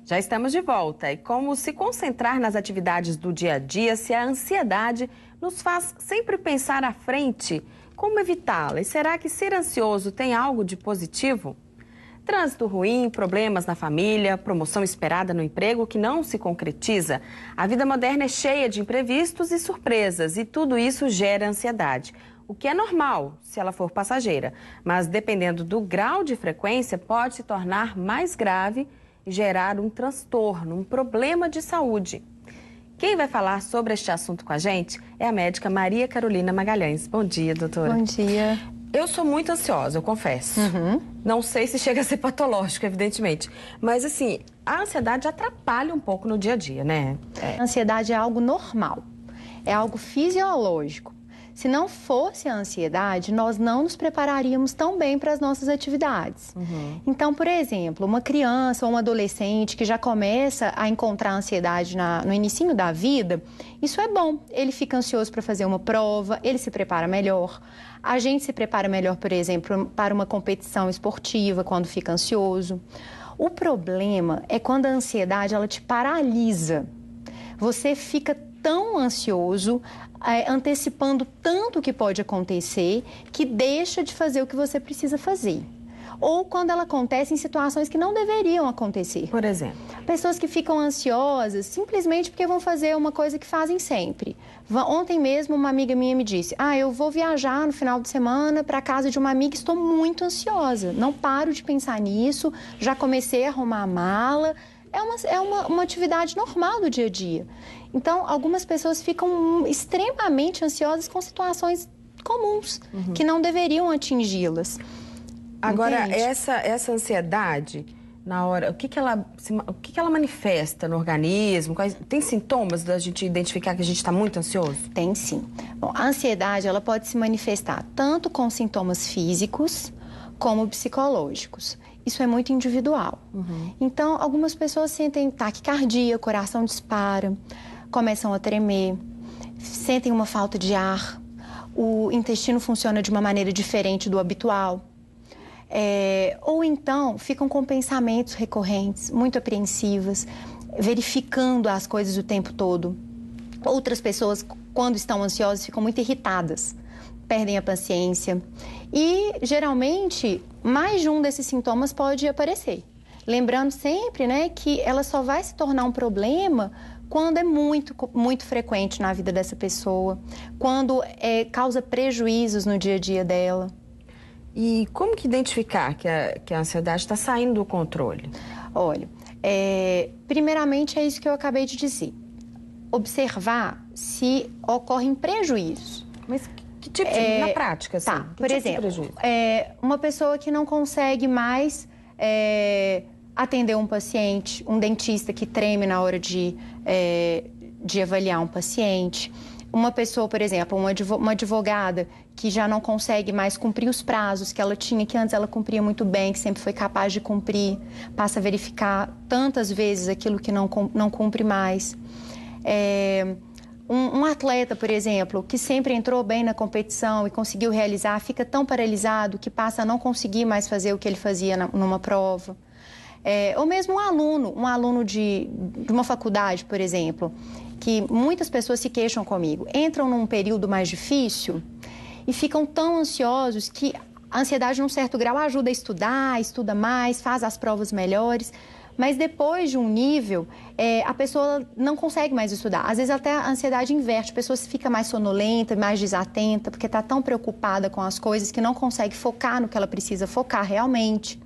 Já estamos de volta. E como se concentrar nas atividades do dia a dia se a ansiedade nos faz sempre pensar à frente? Como evitá-la? E será que ser ansioso tem algo de positivo? Trânsito ruim, problemas na família, promoção esperada no emprego que não se concretiza. A vida moderna é cheia de imprevistos e surpresas e tudo isso gera ansiedade. O que é normal se ela for passageira, mas dependendo do grau de frequência pode se tornar mais grave e gerar um transtorno, um problema de saúde. Quem vai falar sobre este assunto com a gente é a médica Maria Carolina Magalhães. Bom dia, doutora. Bom dia. Eu sou muito ansiosa, eu confesso. Não sei se chega a ser patológico, evidentemente. Mas, assim, a ansiedade atrapalha um pouco no dia a dia, né? A ansiedade é algo normal, é algo fisiológico. Se não fosse a ansiedade, nós não nos prepararíamos tão bem para as nossas atividades. Então, por exemplo, uma criança ou um adolescente que já começa a encontrar ansiedade no inicinho da vida, isso é bom. Ele fica ansioso para fazer uma prova, ele se prepara melhor. A gente se prepara melhor, por exemplo, para uma competição esportiva quando fica ansioso. O problema é quando a ansiedade ela te paralisa. Você fica tão ansioso, antecipando tanto o que pode acontecer, que deixa de fazer o que você precisa fazer. Ou quando ela acontece em situações que não deveriam acontecer. Por exemplo? Pessoas que ficam ansiosas simplesmente porque vão fazer uma coisa que fazem sempre. Ontem mesmo uma amiga minha me disse, eu vou viajar no final de semana para a casa de uma amiga e estou muito ansiosa. Não paro de pensar nisso, já comecei a arrumar a mala. É uma atividade normal do dia a dia. Então, algumas pessoas ficam extremamente ansiosas com situações comuns, que não deveriam atingi-las. Agora, essa ansiedade, na hora, o que ela manifesta no organismo? Tem sintomas da gente identificar que a gente está muito ansioso? Tem sim. Bom, a ansiedade ela pode se manifestar tanto com sintomas físicos como psicológicos. Isso é muito individual. Então, algumas pessoas sentem taquicardia, coração dispara, começam a tremer, sentem uma falta de ar, o intestino funciona de uma maneira diferente do habitual. Ou então, ficam com pensamentos recorrentes, muito apreensivas, verificando as coisas o tempo todo. Outras pessoas, quando estão ansiosas, ficam muito irritadas, perdem a paciência. E, geralmente, mais de um desses sintomas pode aparecer. Lembrando sempre, né, que ela só vai se tornar um problema quando é muito frequente na vida dessa pessoa, quando causa prejuízos no dia a dia dela. E como que identificar que a ansiedade está saindo do controle? Olha, primeiramente é isso que eu acabei de dizer. Observar se ocorrem prejuízos. Mas que tipo na prática, assim? Por exemplo, uma pessoa que não consegue mais atender um paciente, um dentista que treme na hora de avaliar um paciente. Uma pessoa, por exemplo, uma advogada que já não consegue mais cumprir os prazos que ela tinha, que antes ela cumpria muito bem, que sempre foi capaz de cumprir, passa a verificar tantas vezes aquilo que não cumpre mais. Um atleta, por exemplo, que sempre entrou bem na competição e conseguiu realizar, fica tão paralisado que passa a não conseguir mais fazer o que ele fazia numa prova. Ou mesmo um aluno de uma faculdade, por exemplo, que muitas pessoas se queixam comigo, entram num período mais difícil e ficam tão ansiosos que a ansiedade, num certo grau, ajuda a estudar, estuda mais, faz as provas melhores. Mas depois de um nível, a pessoa não consegue mais estudar. Às vezes até a ansiedade inverte, a pessoa fica mais sonolenta, mais desatenta, porque está tão preocupada com as coisas que não consegue focar no que ela precisa focar realmente.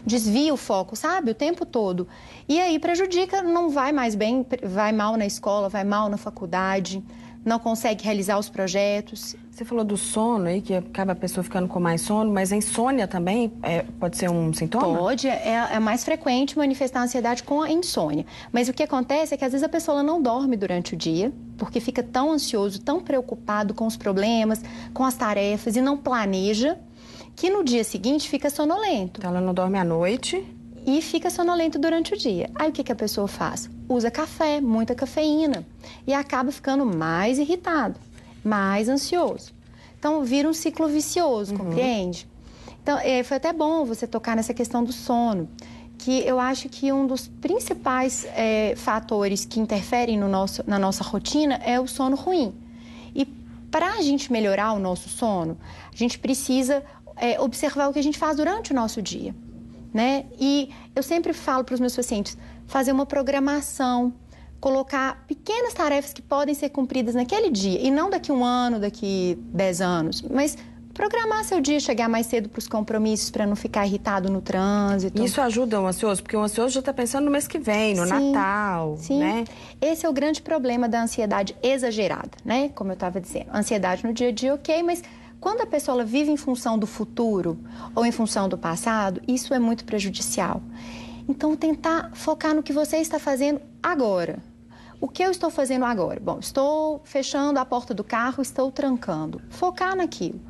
Desvia o foco, sabe? O tempo todo. E aí prejudica, não vai mais bem, vai mal na escola, vai mal na faculdade, não consegue realizar os projetos. Você falou do sono aí, que acaba a pessoa ficando com mais sono, mas a insônia também pode ser um sintoma? Pode, é mais frequente manifestar a ansiedade com a insônia. Mas o que acontece é que às vezes a pessoa não dorme durante o dia, porque fica tão ansioso, tão preocupado com os problemas, com as tarefas e não planeja, que no dia seguinte fica sonolento. Então ela não dorme à noite? E fica sonolento durante o dia. Aí o que a pessoa faz? Usa café, muita cafeína. E acaba ficando mais irritado, mais ansioso. Então vira um ciclo vicioso, compreende? Então foi até bom você tocar nessa questão do sono. que eu acho que um dos principais fatores que interferem na nossa rotina é o sono ruim. E para a gente melhorar o nosso sono, a gente precisa observar o que a gente faz durante o nosso dia, né? E eu sempre falo para os meus pacientes, fazer uma programação, colocar pequenas tarefas que podem ser cumpridas naquele dia, e não daqui 1 ano, daqui 10 anos, mas programar seu dia, chegar mais cedo para os compromissos, para não ficar irritado no trânsito. Isso ajuda o ansioso? Porque o ansioso já está pensando no mês que vem, no Natal, sim. né? Esse é o grande problema da ansiedade exagerada, né? Como eu estava dizendo. Ansiedade no dia a dia, ok, mas quando a pessoa ela vive em função do futuro ou em função do passado, isso é muito prejudicial. Então, tentar focar no que você está fazendo agora. O que eu estou fazendo agora? Bom, estou fechando a porta do carro, estou trancando. Focar naquilo.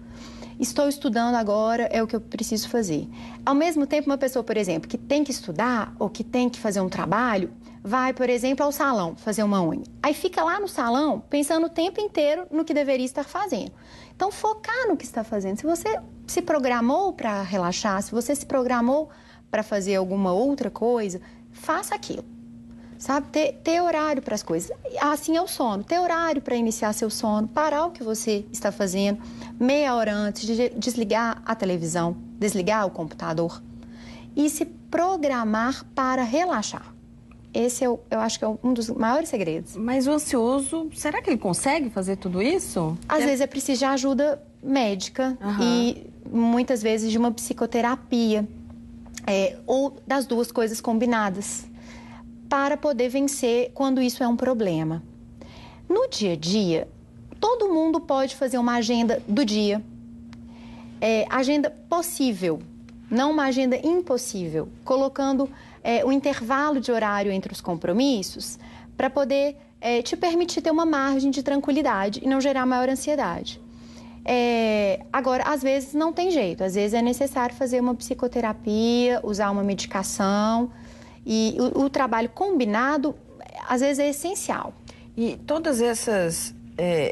Estou estudando agora, é o que eu preciso fazer. Ao mesmo tempo, uma pessoa, por exemplo, que tem que estudar ou que tem que fazer um trabalho, vai, por exemplo, ao salão fazer uma unha. Aí fica lá no salão pensando o tempo inteiro no que deveria estar fazendo. Então, focar no que está fazendo. Se você se programou para relaxar, se você se programou para fazer alguma outra coisa, faça aquilo. Sabe? Ter horário para as coisas. Assim é o sono. Ter horário para iniciar seu sono, parar o que você está fazendo, meia hora antes de desligar a televisão, desligar o computador e se programar para relaxar. Esse eu acho que é um dos maiores segredos. Mas o ansioso, será que ele consegue fazer tudo isso? Às vezes é preciso de ajuda médica e muitas vezes de uma psicoterapia ou das duas coisas combinadas, para poder vencer quando isso é um problema. No dia a dia, todo mundo pode fazer uma agenda do dia, agenda possível, não uma agenda impossível, colocando o intervalo de horário entre os compromissos para poder te permitir ter uma margem de tranquilidade e não gerar maior ansiedade. Agora, às vezes não tem jeito, às vezes é necessário fazer uma psicoterapia, usar uma medicação. E o trabalho combinado, às vezes, é essencial. E todas essas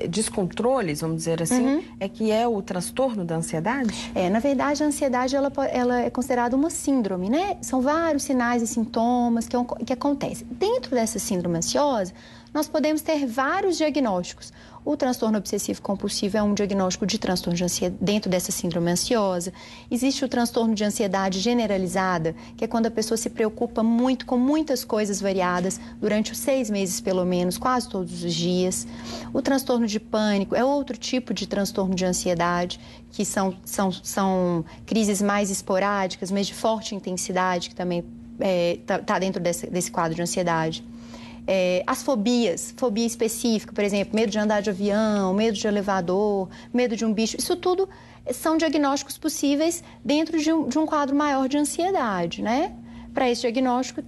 descontroles, vamos dizer assim, é que é o transtorno da ansiedade? Na verdade, a ansiedade ela é considerada uma síndrome, né? São vários sinais e sintomas que acontecem. Dentro dessa síndrome ansiosa, nós podemos ter vários diagnósticos. O transtorno obsessivo compulsivo é um diagnóstico de transtorno de ansiedade dentro dessa síndrome ansiosa. Existe o transtorno de ansiedade generalizada, que é quando a pessoa se preocupa muito com muitas coisas variadas durante os 6 meses, pelo menos, quase todos os dias. O transtorno de pânico é outro tipo de transtorno de ansiedade, que são crises mais esporádicas, mas de forte intensidade, que também está dentro desse quadro de ansiedade. As fobias, fobia específica, por exemplo, medo de andar de avião, medo de elevador, medo de um bicho, isso tudo são diagnósticos possíveis dentro de um quadro maior de ansiedade, né? Para esse diagnóstico,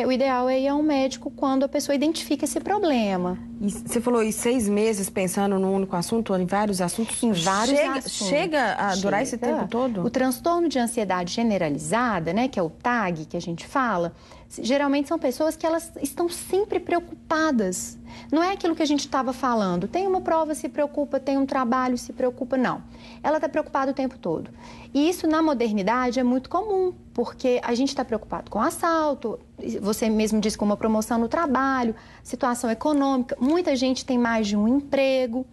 o ideal é ir a um médico quando a pessoa identifica esse problema. E você falou em 6 meses pensando num único assunto, ou em vários assuntos? Em vários assuntos. Chega a durar esse tempo todo? O transtorno de ansiedade generalizada, né, que é o TAG que a gente fala, geralmente são pessoas que elas estão sempre preocupadas. Não é aquilo que a gente estava falando. Tem uma prova, se preocupa, tem um trabalho, se preocupa. Não. Ela está preocupada o tempo todo. E isso, na modernidade, é muito comum, porque a gente está preocupado com assalto, você mesmo disse, com uma promoção no trabalho, situação econômica. Muita gente tem mais de um emprego.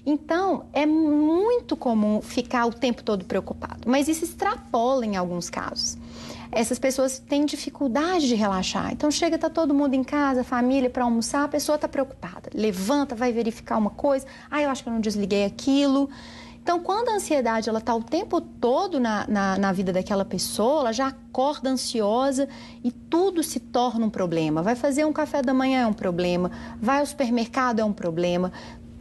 Então, é muito comum ficar o tempo todo preocupado. Mas isso extrapola em alguns casos. Essas pessoas têm dificuldade de relaxar. Então, chega, está todo mundo em casa, família, para almoçar, a pessoa está preocupada. Levanta, vai verificar uma coisa. Eu acho que eu não desliguei aquilo. Então, quando a ansiedade está o tempo todo na vida daquela pessoa, ela já acorda ansiosa e tudo se torna um problema. Vai fazer um café da manhã é um problema, vai ao supermercado é um problema.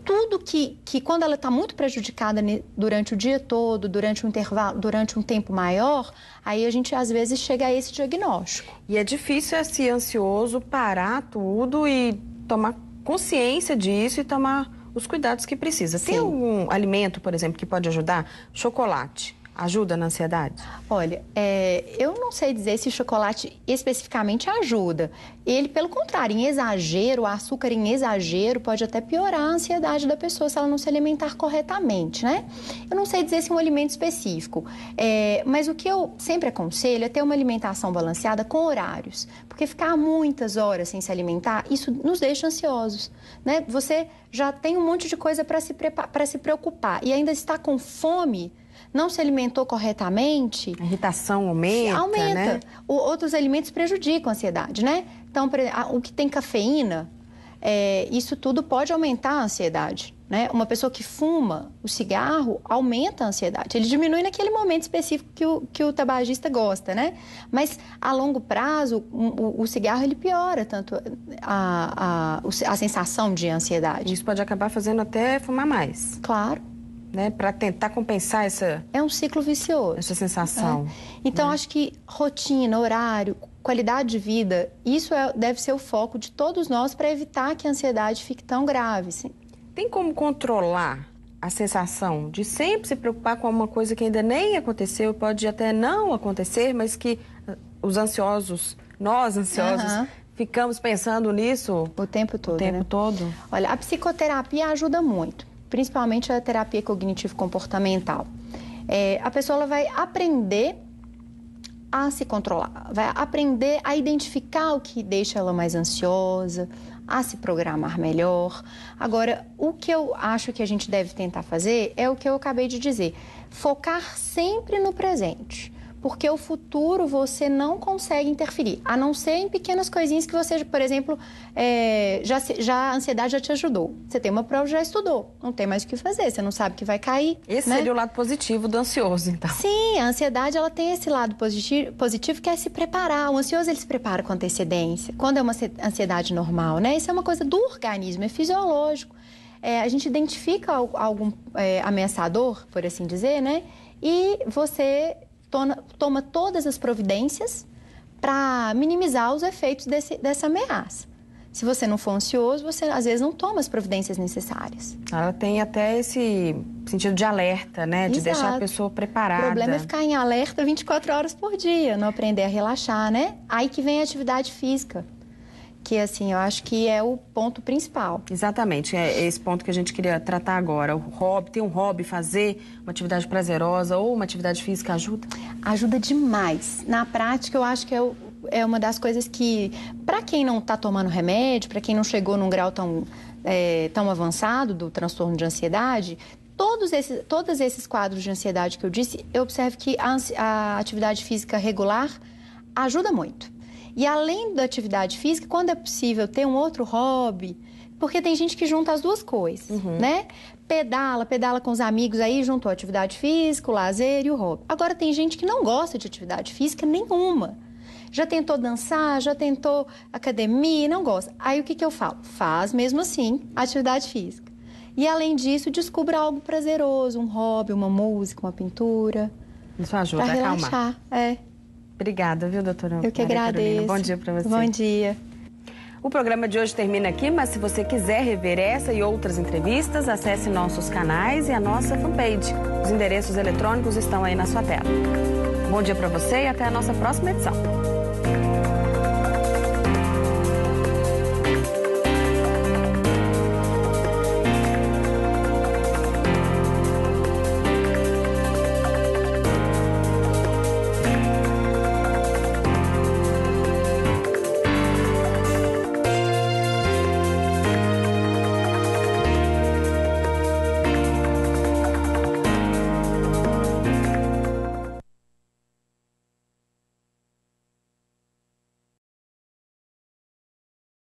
Tudo que quando ela está muito prejudicada durante o dia todo, durante um intervalo, durante um tempo maior, aí a gente às vezes chega a esse diagnóstico. E é difícil esse ansioso parar tudo e tomar consciência disso e tomar os cuidados que precisa. Sim. Tem algum alimento, por exemplo, que pode ajudar? Chocolate. ajuda na ansiedade? Olha, eu não sei dizer se o chocolate especificamente ajuda. Ele, pelo contrário, em exagero, o açúcar em exagero pode até piorar a ansiedade da pessoa se ela não se alimentar corretamente, né? Eu não sei dizer se um alimento específico, mas o que eu sempre aconselho é ter uma alimentação balanceada com horários. Porque ficar muitas horas sem se alimentar, isso nos deixa ansiosos, né? Você já tem um monte de coisa para se preocupar e ainda está com fome, não se alimentou corretamente... A irritação aumenta, né? Outros alimentos prejudicam a ansiedade, né? Então, o que tem cafeína, isso tudo pode aumentar a ansiedade, né? Uma pessoa que fuma o cigarro aumenta a ansiedade. Ele diminui naquele momento específico que o tabagista gosta, né? Mas, a longo prazo, o cigarro, ele piora tanto a sensação de ansiedade. Isso pode acabar fazendo até fumar mais. Claro. Né, para tentar compensar essa... É um ciclo vicioso. Essa sensação. Então, acho que rotina, horário, qualidade de vida, isso deve ser o foco de todos nós para evitar que a ansiedade fique tão grave. Sim. Tem como controlar a sensação de sempre se preocupar com uma coisa que ainda nem aconteceu, pode até não acontecer, mas que os ansiosos, nós ansiosos, ficamos pensando nisso... O tempo todo, O tempo todo. Olha, a psicoterapia ajuda muito. Principalmente a terapia cognitivo-comportamental. A pessoa ela vai aprender a se controlar, vai aprender a identificar o que deixa ela mais ansiosa, a se programar melhor. Agora, o que eu acho que a gente deve tentar fazer é o que eu acabei de dizer, focar sempre no presente. Porque o futuro você não consegue interferir, a não ser em pequenas coisinhas que você, por exemplo, a ansiedade já te ajudou. Você tem uma prova, já estudou, não tem mais o que fazer, você não sabe que vai cair. Esse né? seria o lado positivo do ansioso, então. Sim, a ansiedade ela tem esse lado positivo que é se preparar. O ansioso ele se prepara com antecedência, quando é uma ansiedade normal, né? Isso é uma coisa do organismo, é fisiológico. A gente identifica algum ameaçador, por assim dizer, né? E você... toma todas as providências para minimizar os efeitos dessa ameaça. Se você não for ansioso, você às vezes não toma as providências necessárias. Ela tem até esse sentido de alerta, né? De deixar a pessoa preparada. O problema é ficar em alerta 24 horas por dia, não aprender a relaxar, né? Aí que vem a atividade física. Que, assim, eu acho que é o ponto principal. Exatamente, é esse ponto que a gente queria tratar agora. O hobby, ter um hobby, fazer uma atividade prazerosa ou uma atividade física ajuda? Ajuda demais. Na prática, eu acho que é uma das coisas que, para quem não está tomando remédio, para quem não chegou num grau tão avançado do transtorno de ansiedade, todos esses quadros de ansiedade que eu disse, eu observo que a atividade física regular ajuda muito. E além da atividade física, quando é possível ter um outro hobby, porque tem gente que junta as duas coisas, né? Pedala com os amigos aí, juntou a atividade física, o lazer e o hobby. Agora tem gente que não gosta de atividade física nenhuma. Já tentou dançar, já tentou academia, não gosta. Aí o que eu falo? Faz mesmo assim atividade física. E além disso, descubra algo prazeroso, um hobby, uma música, uma pintura. Isso ajuda a relaxar. Acalmar. Obrigada, viu, doutora? Eu que agradeço. Bom dia para você. Bom dia. O programa de hoje termina aqui, mas se você quiser rever essa e outras entrevistas, acesse nossos canais e a nossa fanpage. Os endereços eletrônicos estão aí na sua tela. Bom dia para você e até a nossa próxima edição.